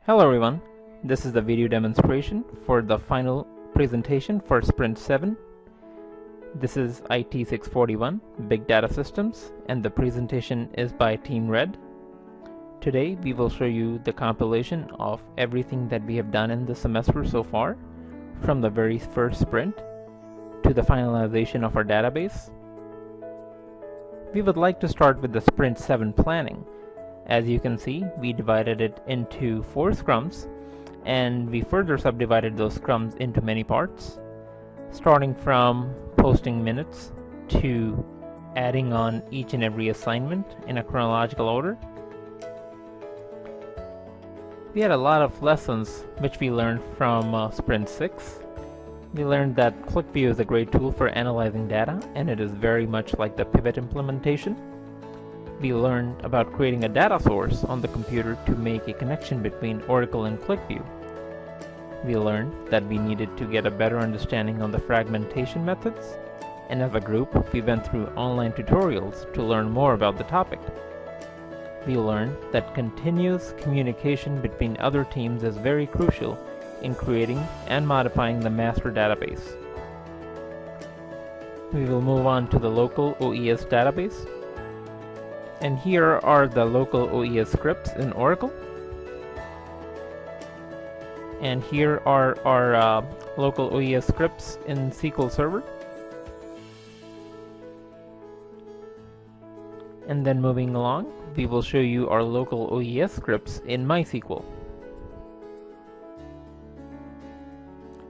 Hello everyone, this is the video demonstration for the final presentation for Sprint 7. This is IT 641 Big Data Systems and the presentation is by Team Red. Today we will show you the compilation of everything that we have done in the semester so far, from the very first sprint to the finalization of our database. We would like to start with the Sprint 7 planning. As you can see, we divided it into 4 scrums, and we further subdivided those scrums into many parts, starting from posting minutes to adding on each and every assignment in a chronological order. We had a lot of lessons which we learned from Sprint 6. We learned that QlikView is a great tool for analyzing data, and it is very much like the Pivot implementation. We learned about creating a data source on the computer to make a connection between Oracle and QlikView. We learned that we needed to get a better understanding on the fragmentation methods, and as a group, we went through online tutorials to learn more about the topic. We learned that continuous communication between other teams is very crucial in creating and modifying the master database. We will move on to the local OES database. And here are the local OES scripts in Oracle. And here are our local OES scripts in SQL Server. And then moving along, we will show you our local OES scripts in MySQL.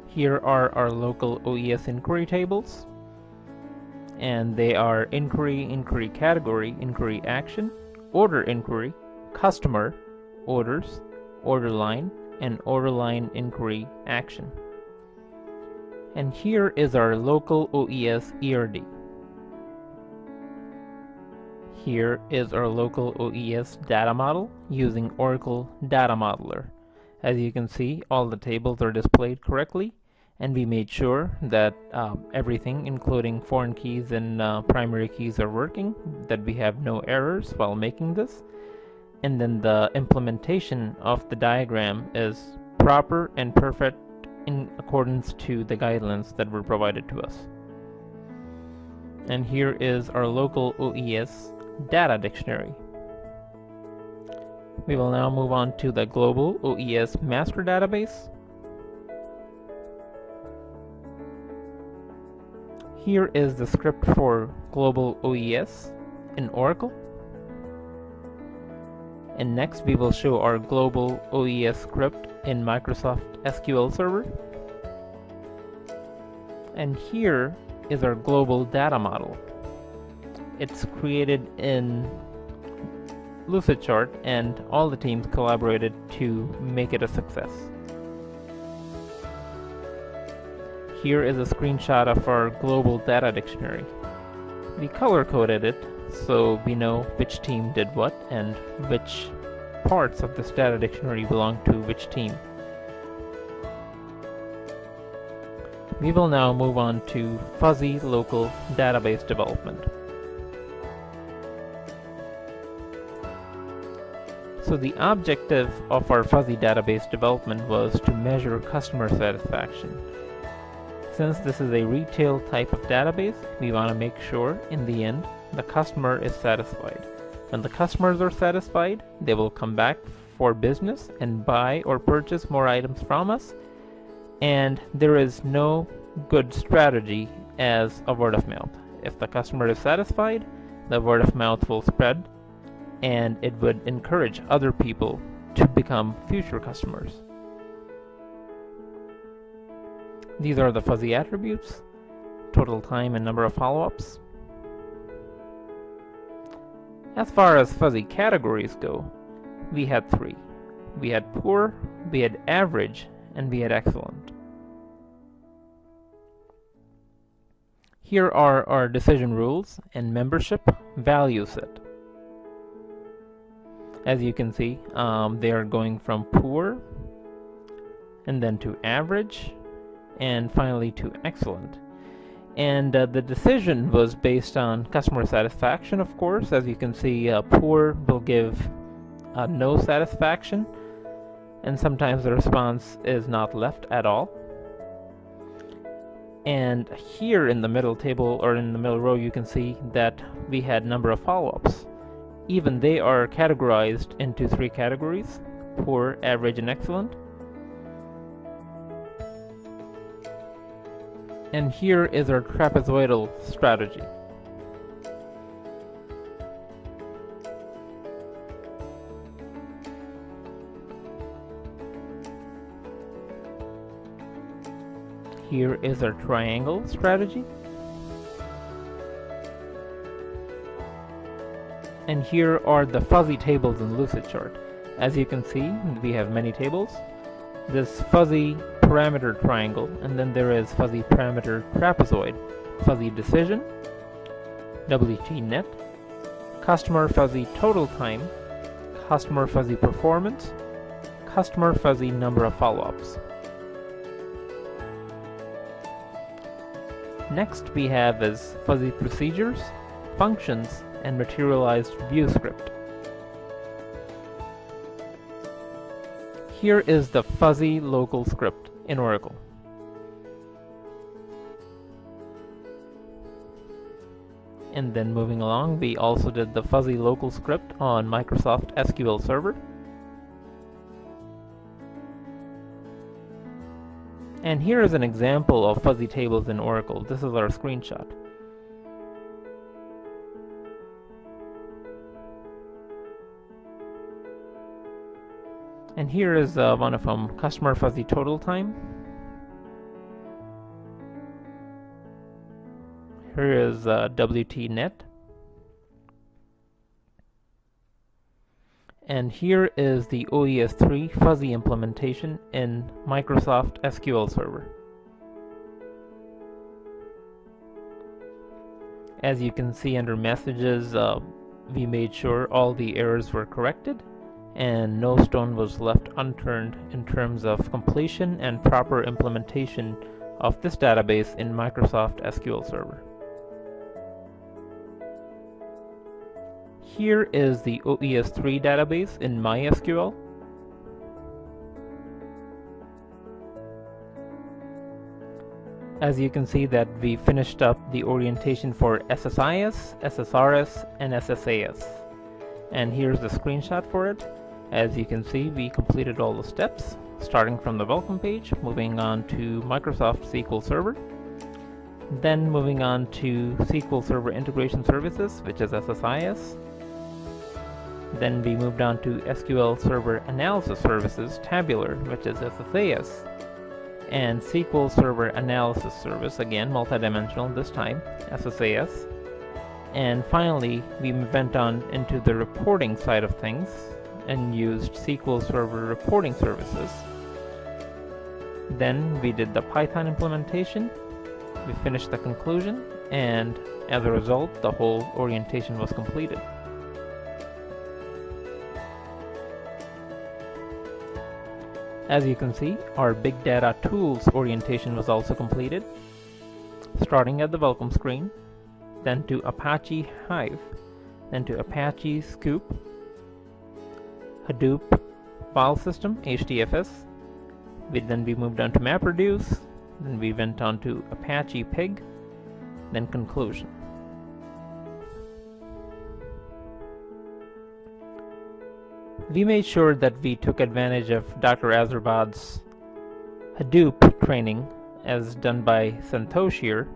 Here are our local OES inquiry tables. And they are inquiry, inquiry category, inquiry action, order inquiry, customer, orders, order line, and order line inquiry action. And here is our local OES ERD. Here is our local OES data model using Oracle Data Modeler. As you can see, all the tables are displayed correctly, and we made sure that everything, including foreign keys and primary keys, are working, that we have no errors while making this. And then the implementation of the diagram is proper and perfect in accordance to the guidelines that were provided to us. And here is our local OES data dictionary. We will now move on to the global OES master database. Here is the script for global OES in Oracle. And next we will show our global OES script in Microsoft SQL Server. And here is our global data model. It's created in Lucidchart, and all the teams collaborated to make it a success. Here is a screenshot of our global data dictionary. We color-coded it so we know which team did what and which parts of this data dictionary belong to which team. We will now move on to fuzzy local database development. So the objective of our fuzzy database development was to measure customer satisfaction. Since this is a retail type of database, we want to make sure in the end the customer is satisfied. When the customers are satisfied, they will come back for business and buy or purchase more items from us. And there is no good strategy as a word of mouth. If the customer is satisfied, the word of mouth will spread, and it would encourage other people to become future customers. These are the fuzzy attributes, total time and number of follow-ups. As far as fuzzy categories go, we had 3. We had poor, we had average, and we had excellent. Here are our decision rules and membership value set. As you can see, they are going from poor, and then to average, and finally to excellent. And the decision was based on customer satisfaction, of course. As you can see, poor will give no satisfaction, and sometimes the response is not left at all. And here in the middle table, or in the middle row, you can see that we had number of follow-ups. Even they are categorized into 3 categories: poor, average, and excellent. And here is our trapezoidal strategy. Here is our triangle strategy. And here are the fuzzy tables in Lucidchart. As you can see, we have many tables. This fuzzy parameter triangle, and then there is fuzzy parameter trapezoid, fuzzy decision, WT net, customer fuzzy total time, customer fuzzy performance, customer fuzzy number of follow-ups. Next we have is fuzzy procedures, functions, and materialized view script. Here is the fuzzy local script in Oracle. And then moving along, we also did the fuzzy local script on Microsoft SQL Server. And here is an example of fuzzy tables in Oracle. This is our screenshot. And here is one of them, customer fuzzy total time. Here is WT net. And here is the OES3 fuzzy implementation in Microsoft SQL Server. As you can see under messages, we made sure all the errors were corrected and no stone was left unturned in terms of completion and proper implementation of this database in Microsoft SQL Server. Here is the OES3 database in MySQL. As you can see that we finished up the orientation for SSIS, SSRS, and SSAS. And here's the screenshot for it. As you can see, we completed all the steps, starting from the welcome page, moving on to Microsoft SQL Server, then moving on to SQL Server Integration Services, which is SSIS. Then we moved on to SQL Server Analysis Services, Tabular, which is SSAS, and SQL Server Analysis Service, again multidimensional this time, SSAS. And finally, we went on into the reporting side of things and used SQL Server Reporting Services. Then we did the Python implementation, we finished the conclusion, and as a result, the whole orientation was completed. As you can see, our Big Data Tools orientation was also completed, starting at the welcome screen, then to Apache Hive, then to Apache Scoop, Hadoop file system, HDFS. Then we moved on to MapReduce, then we went on to Apache Pig, then conclusion. We made sure that we took advantage of Dr. Azarbad's Hadoop training as done by Santosh here.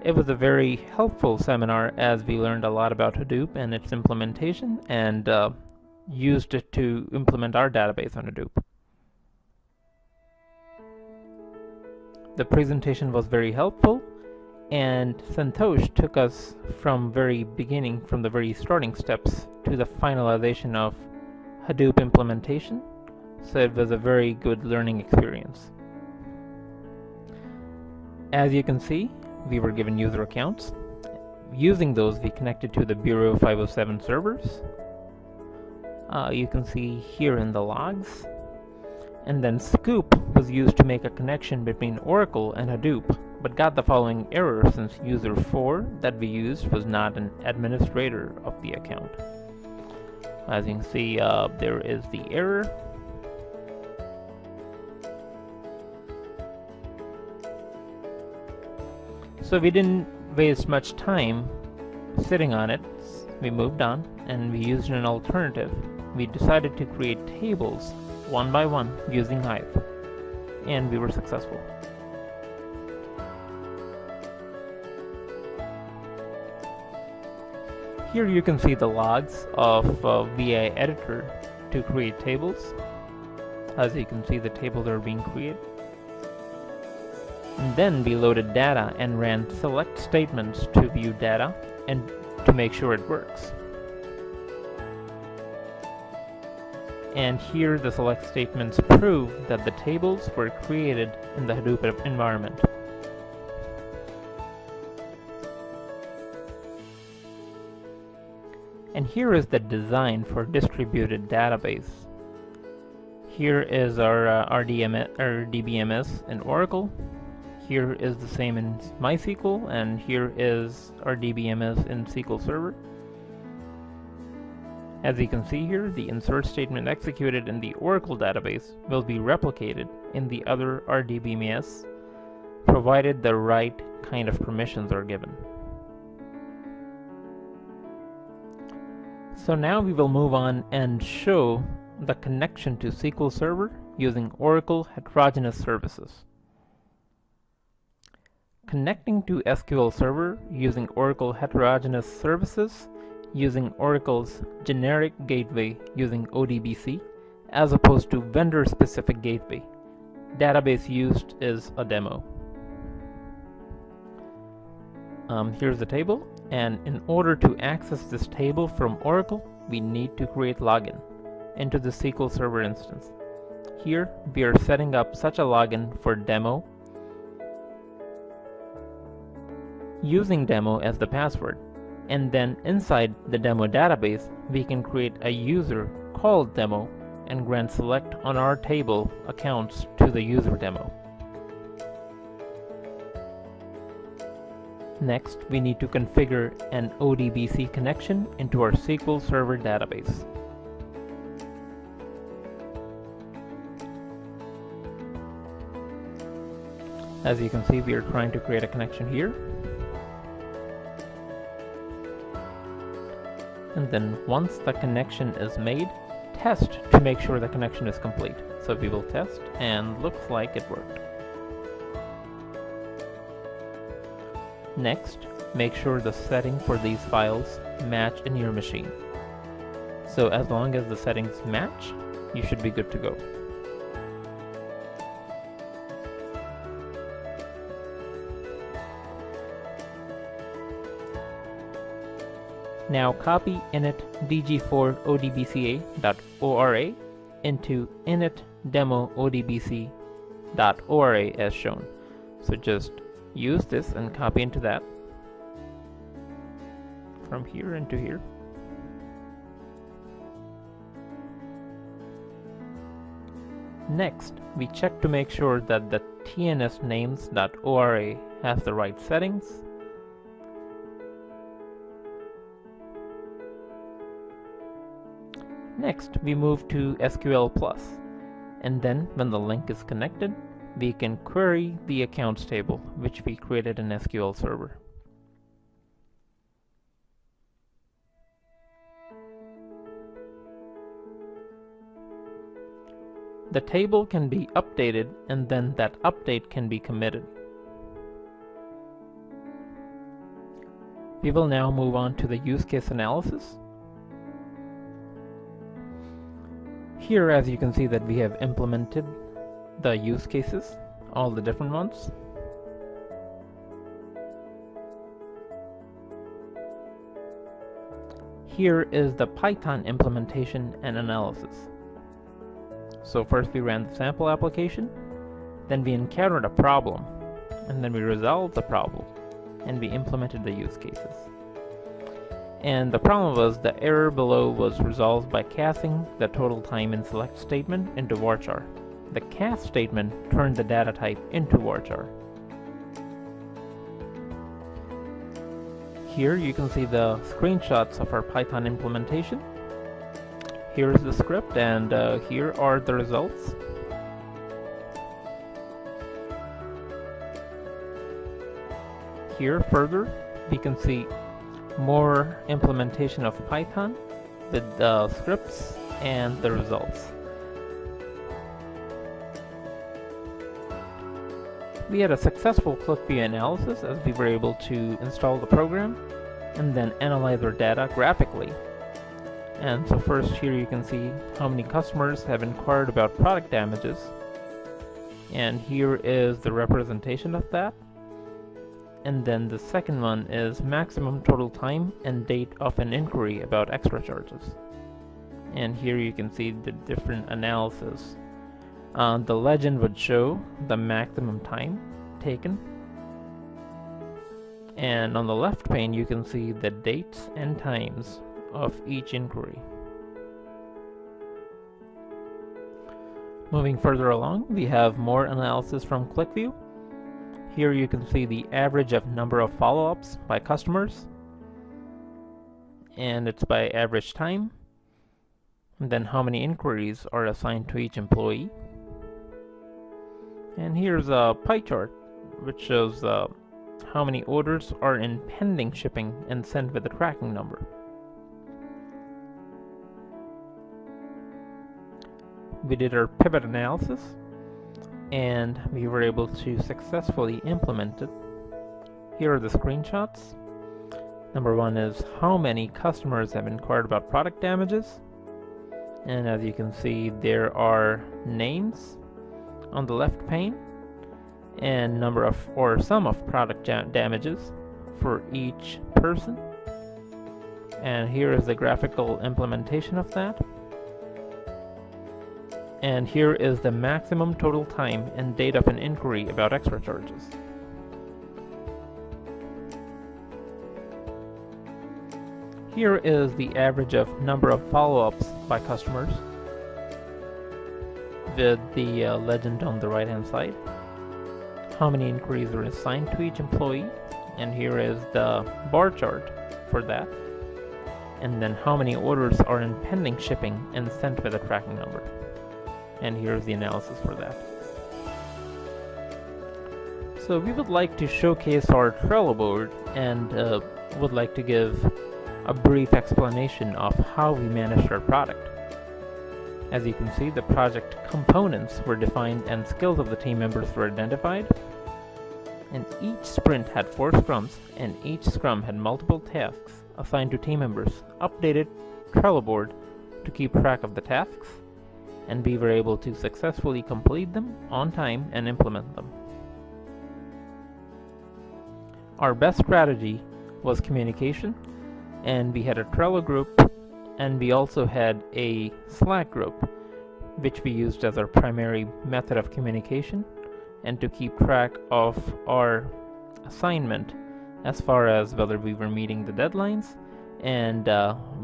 It was a very helpful seminar as we learned a lot about Hadoop and its implementation and used it to implement our database on Hadoop. The presentation was very helpful, and Santosh took us from very beginning, from the very starting steps to the finalization of Hadoop implementation, so it was a very good learning experience. As you can see, we were given user accounts. Using those, we connected to the Bureau 507 servers. You can see here in the logs. And then Scoop was used to make a connection between Oracle and Hadoop, but got the following error since user 4 that we used was not an administrator of the account. As you can see, there is the error. So we didn't waste much time sitting on it. We moved on and we used an alternative. We decided to create tables one by one using Hive, and we were successful. Here you can see the logs of VI Editor to create tables. As you can see, the tables are being created. And then we loaded data and ran select statements to view data and to make sure it works. And here the select statements prove that the tables were created in the Hadoop environment. And here is the design for distributed database. Here is our DBMS in Oracle. Here is the same in MySQL, and here is our DBMS in SQL Server. As you can see here, the insert statement executed in the Oracle database will be replicated in the other RDBMS, provided the right kind of permissions are given. So now we will move on and show the connection to SQL Server using Oracle Heterogeneous Services. Connecting to SQL Server using Oracle Heterogeneous Services using Oracle's generic gateway using ODBC as opposed to vendor-specific gateway. Database used is a demo. Here's the table, and in order to access this table from Oracle, we need to create login into the SQL Server instance. Here we are setting up such a login for demo using demo as the password, and then inside the demo database we can create a user called demo and grant select on our table accounts to the user demo. Next, we need to configure an ODBC connection into our SQL Server database. As you can see, we are trying to create a connection here. And then once the connection is made, test to make sure the connection is complete. So we will test, and looks like it worked. Next, make sure the setting for these files match in your machine. So as long as the settings match, you should be good to go. Now copy init dg4odbca.ora into init demo odbc.ora as shown. So just use this and copy into that from here into here. Next, we check to make sure that the tnsnames.ora has the right settings. Next, we move to SQL Plus, and then when the link is connected, we can query the accounts table, which we created in SQL Server. The table can be updated, and then that update can be committed. We will now move on to the use case analysis. Here, as you can see, that we have implemented the use cases, all the different ones. Here is the Python implementation and analysis. So first we ran the sample application, then we encountered a problem, and then we resolved the problem, and we implemented the use cases. And the problem was the error below was resolved by casting the total time in select statement into varchar. The cast statement turned the data type into varchar. Here you can see the screenshots of our Python implementation. Here is the script, and here are the results. Here further, we can see more implementation of Python with the scripts and the results. We had a successful ClickView analysis as we were able to install the program and then analyze our data graphically. And so first here you can see how many customers have inquired about product damages, and here is the representation of that. And then the second one is maximum total time and date of an inquiry about extra charges. And here you can see the different analysis. The legend would show the maximum time taken. And on the left pane you can see the dates and times of each inquiry. Moving further along, we have more analysis from ClickView. Here you can see the average of number of follow-ups by customers, and it's by average time, and then how many inquiries are assigned to each employee. And here's a pie chart which shows how many orders are in pending shipping and sent with a tracking number. We did our pivot analysis and we were able to successfully implement it. Here are the screenshots. Number one is how many customers have inquired about product damages, and as you can see there are names on the left pane and number of or sum of product damages for each person, and here is the graphical implementation of that. And here is the maximum total time and date of an inquiry about extra charges. Here is the average of number of follow-ups by customers with the legend on the right hand side. How many inquiries are assigned to each employee, and here is the bar chart for that. And then how many orders are in pending shipping and sent with a tracking number. And here's the analysis for that. So we would like to showcase our Trello board and would like to give a brief explanation of how we managed our product. As you can see, the project components were defined and skills of the team members were identified. And each sprint had 4 scrums, and each scrum had multiple tasks assigned to team members. Updated Trello board to keep track of the tasks, and we were able to successfully complete them on time and implement them. Our best strategy was communication, and we had a Trello group, and we also had a Slack group, which we used as our primary method of communication and to keep track of our assignment as far as whether we were meeting the deadlines and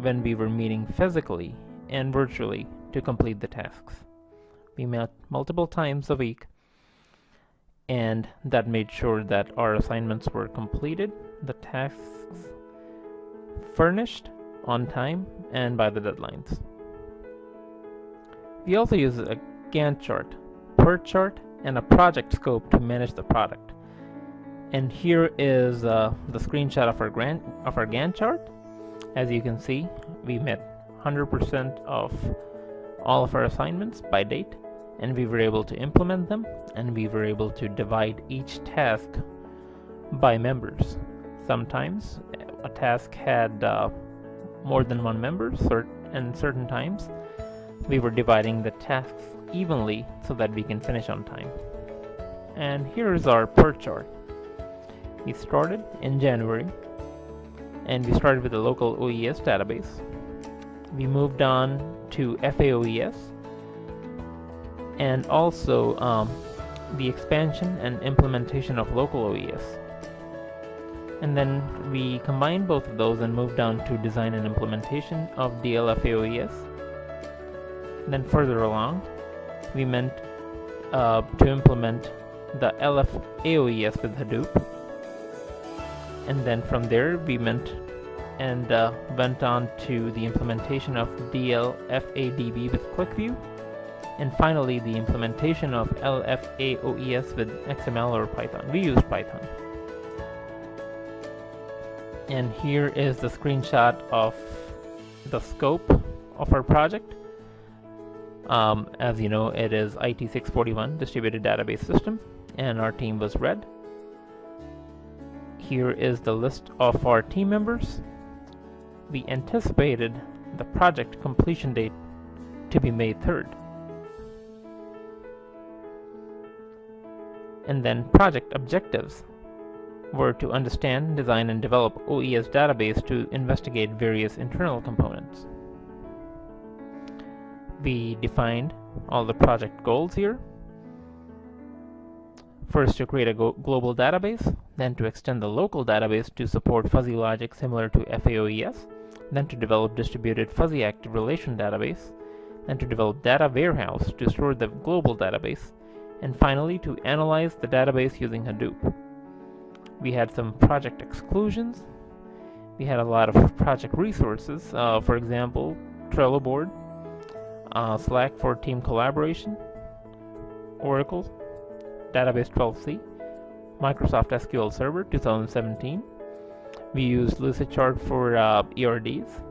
when we were meeting physically and virtually to complete the tasks. We met multiple times a week, and that made sure that our assignments were completed, the tasks furnished on time and by the deadlines. We also use a Gantt chart, PERT chart, and a project scope to manage the product. And here is the screenshot of our Gantt chart. As you can see, we met 100% of all of our assignments by date, and we were able to implement them, and we were able to divide each task by members. Sometimes a task had more than one member, and certain times we were dividing the tasks evenly so that we can finish on time. And here is our PERT chart. We started in January, and we started with the local OES database. We moved on to FAOES, and also the expansion and implementation of local OES. And then we combined both of those and moved on to design and implementation of DLFAOES. And then further along, we meant to implement the LFAOES with Hadoop. And then from there, we went on to the implementation of DLFADB with QlikView, and finally the implementation of LFAOES with XML or Python. We used Python. And here is the screenshot of the scope of our project. As you know, it is IT641 distributed database system, and our team was red. Here is the list of our team members. We anticipated the project completion date to be May 3rd. And then project objectives were to understand, design, and develop OES database to investigate various internal components. We defined all the project goals here. First, to create a global database, then to extend the local database to support fuzzy logic similar to FAOES, then to develop distributed fuzzy active relation database, then to develop data warehouse to store the global database, and finally to analyze the database using Hadoop. We had some project exclusions. We had a lot of project resources, for example, Trello board, Slack for team collaboration, Oracle, Database 12c, Microsoft SQL Server 2017. We used Lucidchart for ERDs.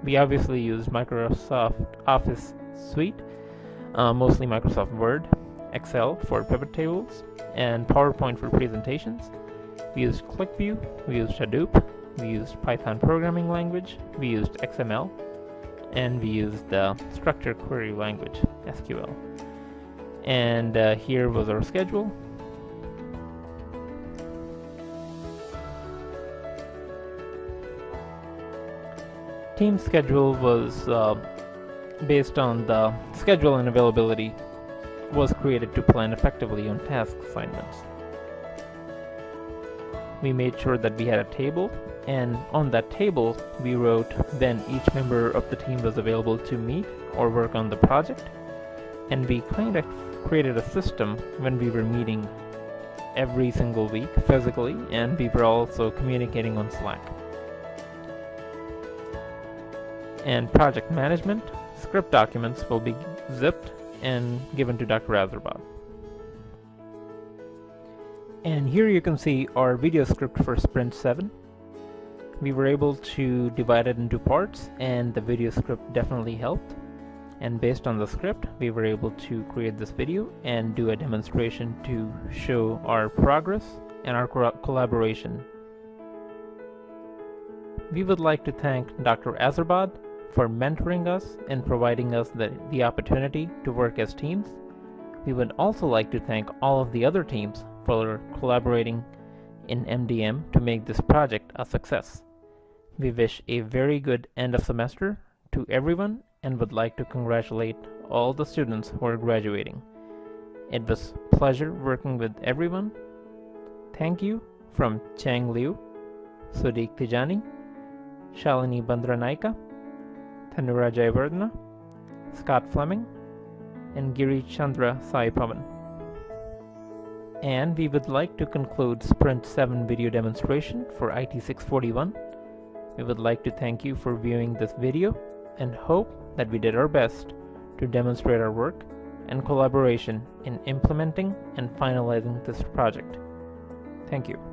We obviously used Microsoft Office Suite, mostly Microsoft Word, Excel for pivot tables, and PowerPoint for presentations. We used ClickView, we used Hadoop, we used Python programming language, we used XML, and we used the structured query language, SQL. And here was our schedule. Team schedule was based on the schedule and availability was created to plan effectively on task assignments. We made sure that we had a table, and on that table we wrote when each member of the team was available to meet or work on the project, and we kind of created a system when we were meeting every single week physically, and we were also communicating on Slack. And project management, script documents will be zipped and given to Dr. Azerbad. And here you can see our video script for Sprint 7. We were able to divide it into parts, and the video script definitely helped. And based on the script, we were able to create this video and do a demonstration to show our progress and our collaboration. We would like to thank Dr. Azerbad for mentoring us and providing us the opportunity to work as teams. We would also like to thank all of the other teams for collaborating in MDM to make this project a success. We wish a very good end of semester to everyone and would like to congratulate all the students who are graduating. It was a pleasure working with everyone. Thank you from Chang Liu, Sadiq Tijani, Shalini Bandranaika, Thanura Jayavardhana, Scott Fleming, and Giri Chandra Sai Pavan. And we would like to conclude Sprint 7 video demonstration for IT641. We would like to thank you for viewing this video and hope that we did our best to demonstrate our work and collaboration in implementing and finalizing this project. Thank you.